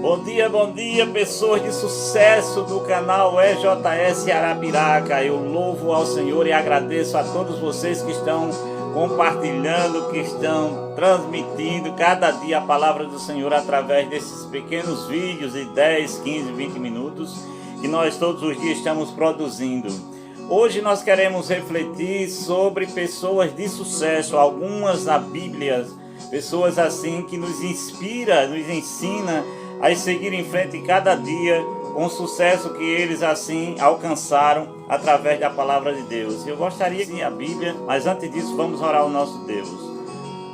Bom dia, pessoas de sucesso do canal EJS Arapiraca. Eu louvo ao Senhor e agradeço a todos vocês que estão compartilhando, que estão transmitindo cada dia a palavra do Senhor através desses pequenos vídeos de 10, 15, 20 minutos que nós todos os dias estamos produzindo. Hoje nós queremos refletir sobre pessoas de sucesso, algumas na Bíblia, pessoas assim que nos inspira, nos ensina a seguir em frente cada dia com o sucesso que eles assim alcançaram através da palavra de Deus. Eu gostaria de ler a Bíblia, mas antes disso vamos orar ao nosso Deus.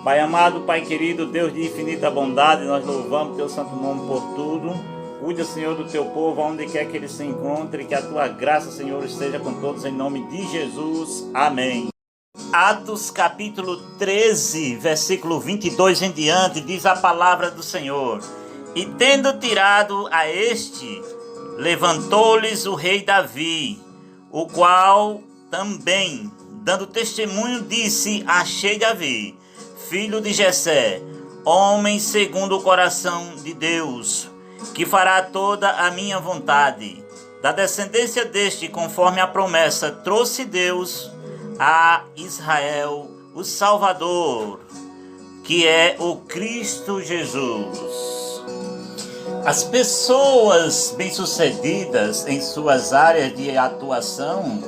Pai amado, Pai querido, Deus de infinita bondade, nós louvamos teu santo nome por tudo. Cuida, Senhor, do teu povo, onde quer que ele se encontre, que a tua graça, Senhor, esteja com todos, em nome de Jesus. Amém. Atos capítulo 13, versículo 22 em diante, diz a palavra do Senhor: E tendo tirado a este, levantou-lhes o rei Davi, o qual também, dando testemunho, disse: Achei Davi, filho de Jessé, homem segundo o coração de Deus, que fará toda a minha vontade. Da descendência deste, conforme a promessa, trouxe Deus a Israel o Salvador, que é o Cristo Jesus. As pessoas bem-sucedidas em suas áreas de atuação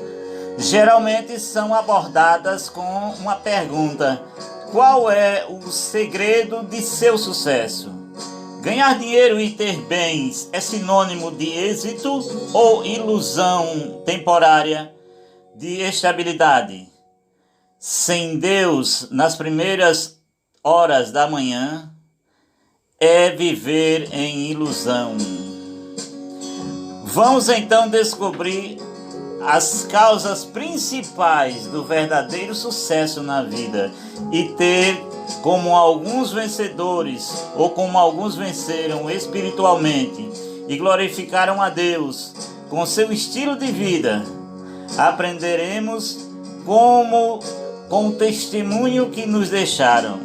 geralmente são abordadas com uma pergunta: qual é o segredo de seu sucesso? Ganhar dinheiro e ter bens é sinônimo de êxito ou ilusão temporária de estabilidade? Sem Deus nas primeiras horas da manhã é viver em ilusão. Vamos então descobrir as causas principais do verdadeiro sucesso na vida e ter como alguns vencedores, ou como alguns venceram espiritualmente e glorificaram a Deus com seu estilo de vida. Aprenderemos com o testemunho que nos deixaram.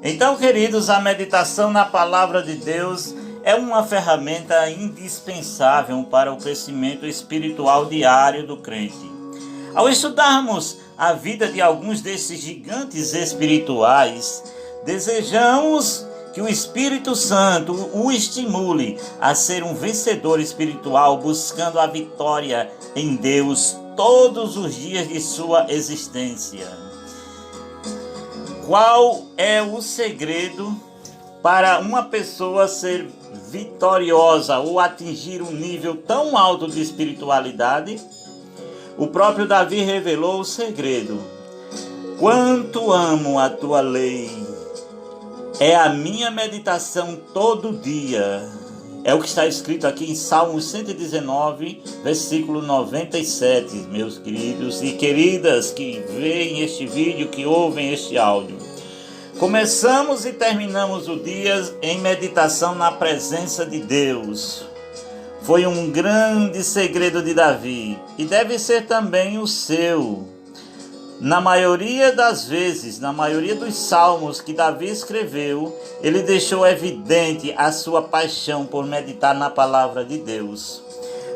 Então, queridos, a meditação na palavra de Deus é uma ferramenta indispensável para o crescimento espiritual diário do crente. Ao estudarmos a vida de alguns desses gigantes espirituais, desejamos que o Espírito Santo o estimule a ser um vencedor espiritual, buscando a vitória em Deus todos os dias de sua existência. Qual é o segredo para uma pessoa ser vitoriosa ou atingir um nível tão alto de espiritualidade? O próprio Davi revelou o segredo: quanto amo a tua lei, é a minha meditação todo dia. É o que está escrito aqui em Salmos 119, versículo 97, meus queridos e queridas que veem este vídeo, que ouvem este áudio. Começamos e terminamos o dia em meditação na presença de Deus. Foi um grande segredo de Davi e deve ser também o seu. Na maioria das vezes, na maioria dos salmos que Davi escreveu, ele deixou evidente a sua paixão por meditar na palavra de Deus.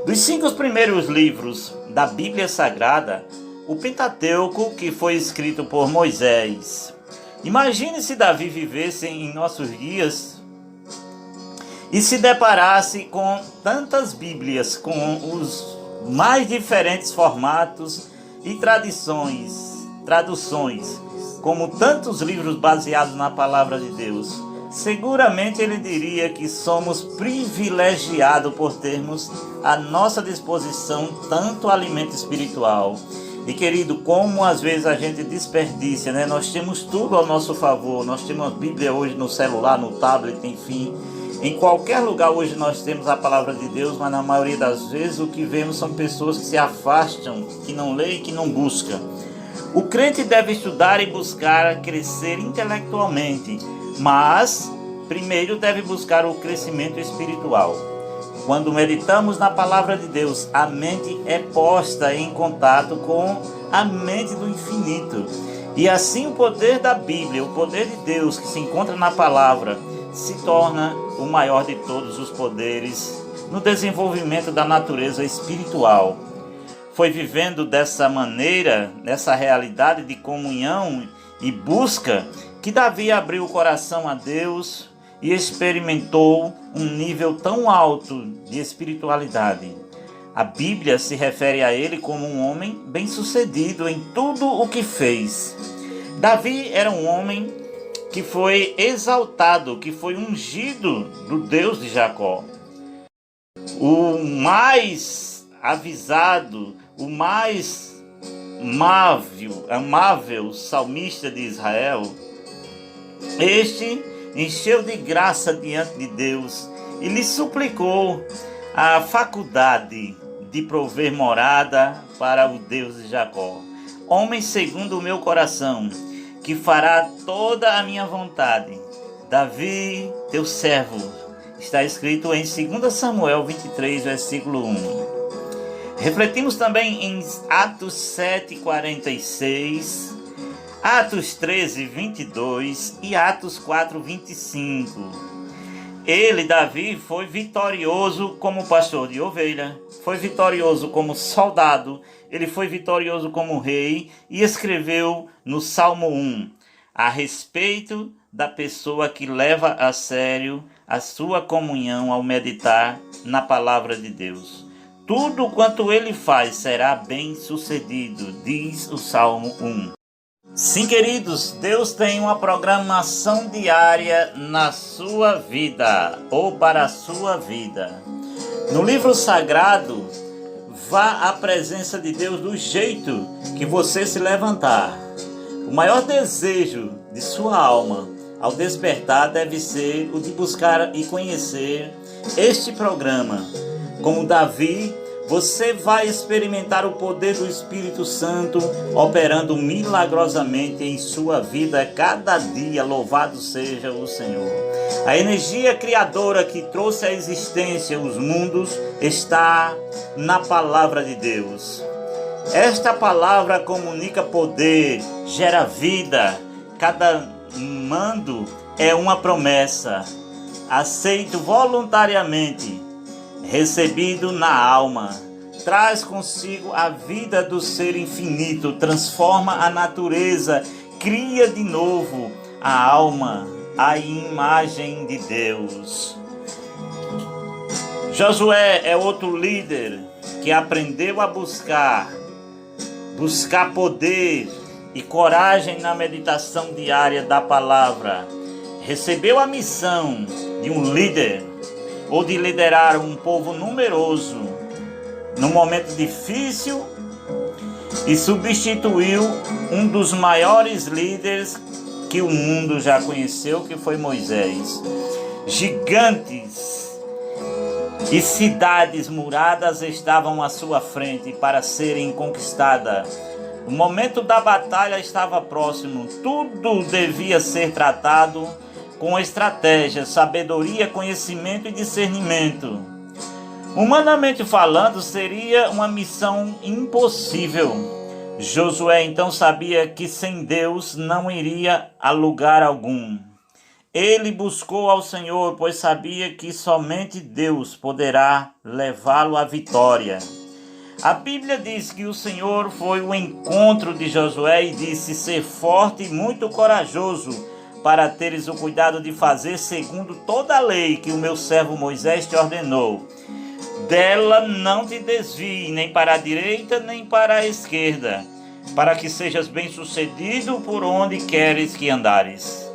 Dos 5 primeiros livros da Bíblia Sagrada, o Pentateuco, que foi escrito por Moisés. Imagine se Davi vivesse em nossos dias e se deparasse com tantas Bíblias, com os mais diferentes formatos e traduções, como tantos livros baseados na palavra de Deus. Seguramente ele diria que somos privilegiados por termos à nossa disposição tanto alimento espiritual. E querido, como às vezes a gente desperdiça, né? Nós temos tudo ao nosso favor, nós temos a Bíblia hoje no celular, no tablet, enfim. Em qualquer lugar hoje nós temos a palavra de Deus, mas na maioria das vezes o que vemos são pessoas que se afastam, que não leem, que não buscam. O crente deve estudar e buscar crescer intelectualmente, mas primeiro deve buscar o crescimento espiritual. Quando meditamos na palavra de Deus, a mente é posta em contato com a mente do infinito. E assim o poder da Bíblia, o poder de Deus que se encontra na palavra, se torna o maior de todos os poderes no desenvolvimento da natureza espiritual. Foi vivendo dessa maneira, nessa realidade de comunhão e busca, que Davi abriu o coração a Deus e experimentou um nível tão alto de espiritualidade. A Bíblia se refere a ele como um homem bem-sucedido em tudo o que fez. Davi era um homem que foi exaltado, que foi ungido do Deus de Jacó. O mais avisado, o mais amável salmista de Israel, este encheu de graça diante de Deus e lhe suplicou a faculdade de prover morada para o Deus de Jacó. Homem segundo o meu coração, que fará toda a minha vontade. Davi, teu servo, está escrito em 2 Samuel 23, versículo 1. Refletimos também em Atos 7:46, Atos 13:22 e Atos 4:25. Ele, Davi, foi vitorioso como pastor de ovelha, foi vitorioso como soldado, ele foi vitorioso como rei e escreveu no Salmo 1 a respeito da pessoa que leva a sério a sua comunhão ao meditar na palavra de Deus. Tudo quanto ele faz será bem sucedido, diz o Salmo 1. Sim, queridos, Deus tem uma programação diária na sua vida ou para a sua vida. No livro sagrado, vá à presença de Deus do jeito que você se levantar. O maior desejo de sua alma ao despertar deve ser o de buscar e conhecer este programa. Como Davi, você vai experimentar o poder do Espírito Santo operando milagrosamente em sua vida cada dia. Louvado seja o Senhor. A energia criadora que trouxe à existência os mundos está na palavra de Deus. Esta palavra comunica poder, gera vida. Cada mando é uma promessa, aceito voluntariamente, recebido na alma, traz consigo a vida do ser infinito, transforma a natureza, cria de novo a alma, a imagem de Deus. Josué é outro líder que aprendeu a buscar poder e coragem na meditação diária da palavra. Recebeu a missão de um líder ou de liderar um povo numeroso num momento difícil e substituiu um dos maiores líderes que o mundo já conheceu, que foi Moisés. Gigantes e cidades muradas estavam à sua frente para serem conquistadas. O momento da batalha estava próximo, tudo devia ser tratado com estratégia, sabedoria, conhecimento e discernimento. Humanamente falando, seria uma missão impossível. Josué então sabia que sem Deus não iria a lugar algum. Ele buscou ao Senhor, pois sabia que somente Deus poderá levá-lo à vitória. A Bíblia diz que o Senhor foi ao encontro de Josué e disse: ser forte e muito corajoso, para teres o cuidado de fazer segundo toda a lei que o meu servo Moisés te ordenou. Dela não te desvie, nem para a direita, nem para a esquerda, para que sejas bem-sucedido por onde queres que andares.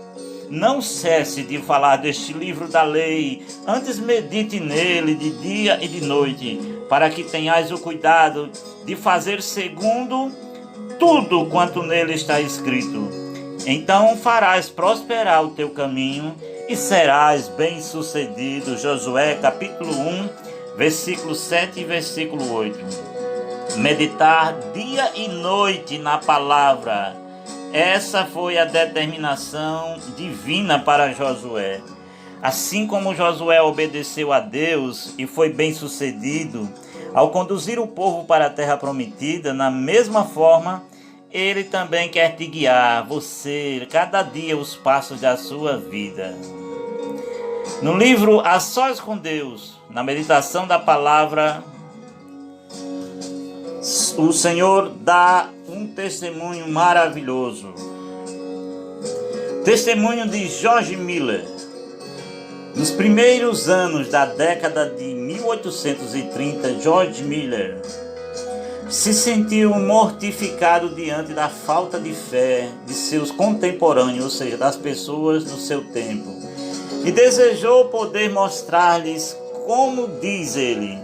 Não cesse de falar deste livro da lei, antes medite nele de dia e de noite, para que tenhas o cuidado de fazer segundo tudo quanto nele está escrito. Então farás prosperar o teu caminho e serás bem-sucedido. Josué capítulo 1, versículo 7 e versículo 8. Meditar dia e noite na palavra. Essa foi a determinação divina para Josué. Assim como Josué obedeceu a Deus e foi bem-sucedido ao conduzir o povo para a terra prometida, na mesma forma, Ele também quer te guiar, você, cada dia, os passos da sua vida. No livro A Sós com Deus, na meditação da palavra, o Senhor dá um testemunho maravilhoso. Testemunho de George Miller. Nos primeiros anos da década de 1830, George Miller se sentiu mortificado diante da falta de fé de seus contemporâneos, ou seja, das pessoas do seu tempo, e desejou poder mostrar-lhes, como diz ele,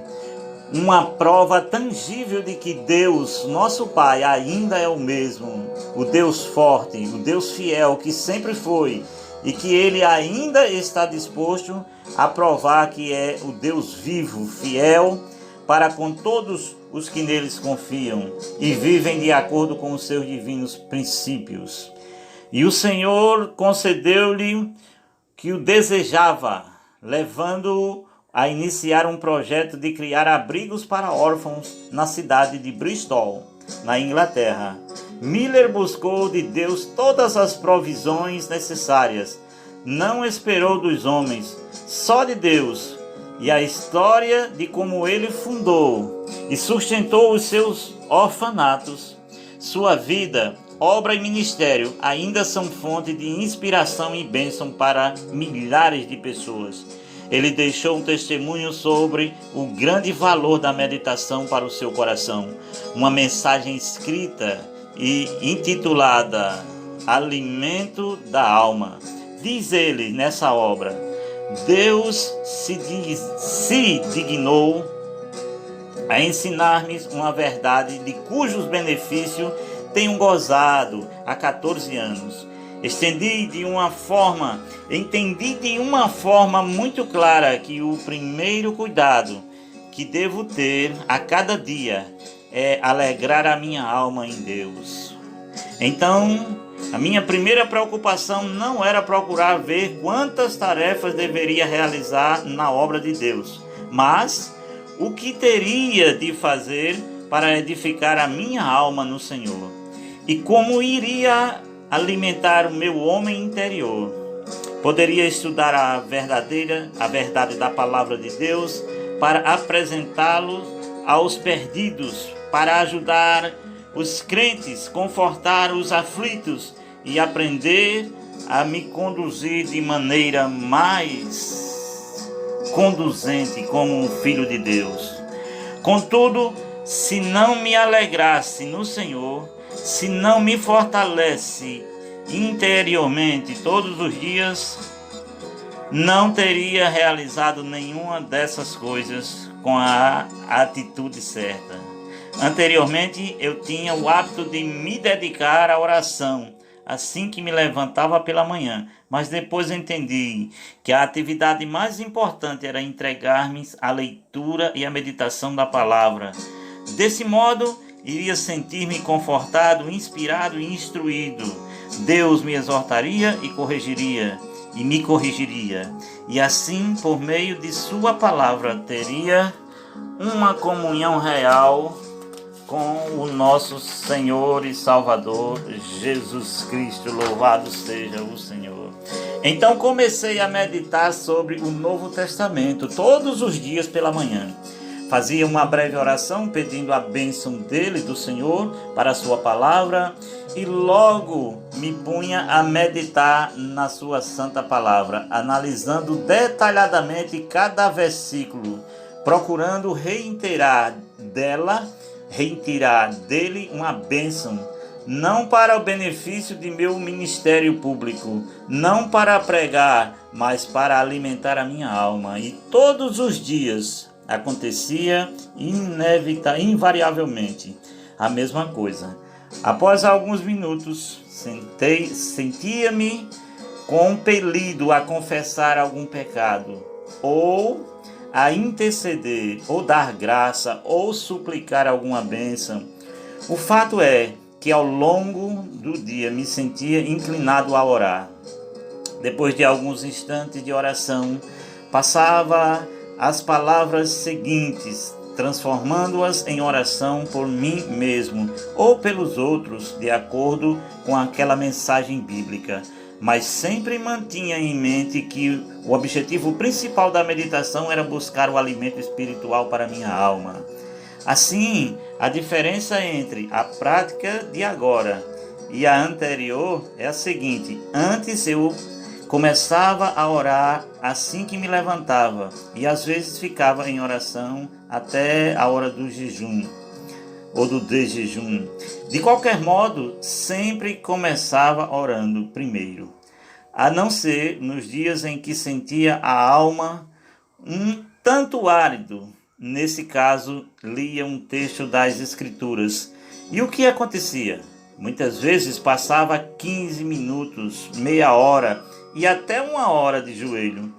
uma prova tangível de que Deus, nosso Pai, ainda é o mesmo, o Deus forte, o Deus fiel que sempre foi, e que Ele ainda está disposto a provar que é o Deus vivo, fiel, para com todos os que neles confiam e vivem de acordo com os seus divinos princípios. E o Senhor concedeu-lhe que o desejava, levando-o a iniciar um projeto de criar abrigos para órfãos na cidade de Bristol, na Inglaterra. Miller buscou de Deus todas as provisões necessárias. Não esperou dos homens, só de Deus. E a história de como ele fundou e sustentou os seus orfanatos, sua vida, obra e ministério ainda são fonte de inspiração e bênção para milhares de pessoas. Ele deixou um testemunho sobre o grande valor da meditação para o seu coração. Uma mensagem escrita e intitulada Alimento da Alma. Diz ele nessa obra: Deus se dignou a ensinar-me uma verdade de cujos benefícios tenho gozado há 14 anos. Entendi de uma forma muito clara que o primeiro cuidado que devo ter a cada dia é alegrar a minha alma em Deus. Então, a minha primeira preocupação não era procurar ver quantas tarefas deveria realizar na obra de Deus, mas o que teria de fazer para edificar a minha alma no Senhor e como iria alimentar o meu homem interior. Poderia estudar a verdade da palavra de Deus para apresentá-lo aos perdidos, para ajudar os crentes, confortar os aflitos e aprender a me conduzir de maneira mais conduzente como um filho de Deus. Contudo, se não me alegrasse no Senhor, se não me fortalece interiormente todos os dias, não teria realizado nenhuma dessas coisas com a atitude certa. Anteriormente, eu tinha o hábito de me dedicar à oração assim que me levantava pela manhã, mas depois entendi que a atividade mais importante era entregar-me à leitura e à meditação da palavra. Desse modo, iria sentir-me confortado, inspirado e instruído. Deus me exortaria e me corrigiria. E assim, por meio de sua palavra, teria uma comunhão real com o nosso Senhor e Salvador Jesus Cristo. Louvado seja o Senhor. Então comecei a meditar sobre o Novo Testamento todos os dias pela manhã. Fazia uma breve oração pedindo a bênção dele, do Senhor, para a sua palavra, e logo me punha a meditar na sua santa palavra, analisando detalhadamente cada versículo, procurando retirar dele uma bênção, não para o benefício de meu ministério público, não para pregar, mas para alimentar a minha alma. E todos os dias acontecia invariavelmente a mesma coisa. Após alguns minutos, sentia-me compelido a confessar algum pecado, ou a interceder, ou dar graça, ou suplicar alguma bênção. O fato é que ao longo do dia me sentia inclinado a orar. Depois de alguns instantes de oração, passava as palavras seguintes, transformando-as em oração por mim mesmo ou pelos outros, de acordo com aquela mensagem bíblica. mas sempre mantinha em mente que o objetivo principal da meditação era buscar o alimento espiritual para minha alma. Assim, a diferença entre a prática de agora e a anterior é a seguinte: antes eu começava a orar assim que me levantava e às vezes ficava em oração até a hora do jejum ou do desjejum. De qualquer modo, sempre começava orando primeiro, a não ser nos dias em que sentia a alma um tanto árido. Nesse caso, lia um texto das Escrituras. E o que acontecia? Muitas vezes passava 15 minutos, meia hora e até uma hora de joelho,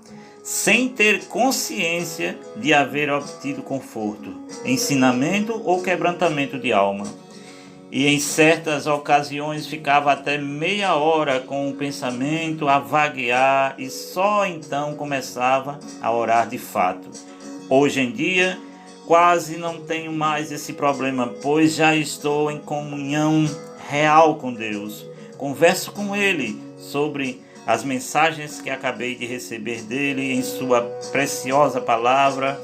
sem ter consciência de haver obtido conforto, ensinamento ou quebrantamento de alma. E em certas ocasiões ficava até meia hora com o pensamento a vaguear e só então começava a orar de fato. Hoje em dia, quase não tenho mais esse problema, pois já estou em comunhão real com Deus. Converso com Ele sobre as mensagens que acabei de receber dele em sua preciosa palavra.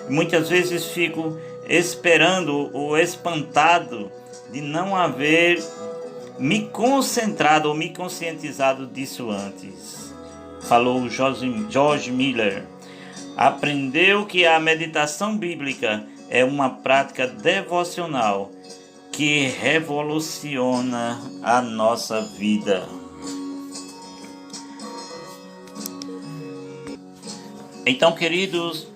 Muitas vezes fico esperando ou espantado de não haver me concentrado ou me conscientizado disso antes. Falou George Miller. Aprendeu que a meditação bíblica é uma prática devocional que revoluciona a nossa vida. Então, queridos,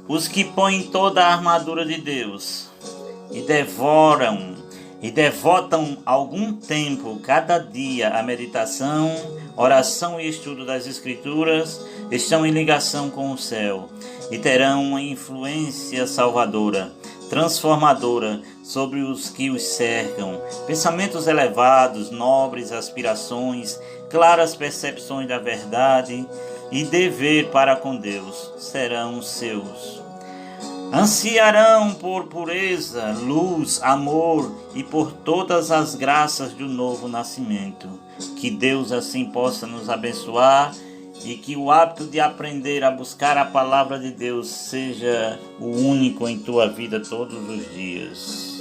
os que põem toda a armadura de Deus e devotam algum tempo cada dia à meditação, oração e estudo das Escrituras, estão em ligação com o céu e terão uma influência salvadora, transformadora sobre os que os cercam. Pensamentos elevados, nobres aspirações, claras percepções da verdade e dever para com Deus serão seus. Ansiarão por pureza, luz, amor e por todas as graças do novo nascimento. Que Deus assim possa nos abençoar e que o hábito de aprender a buscar a palavra de Deus seja o único em tua vida todos os dias.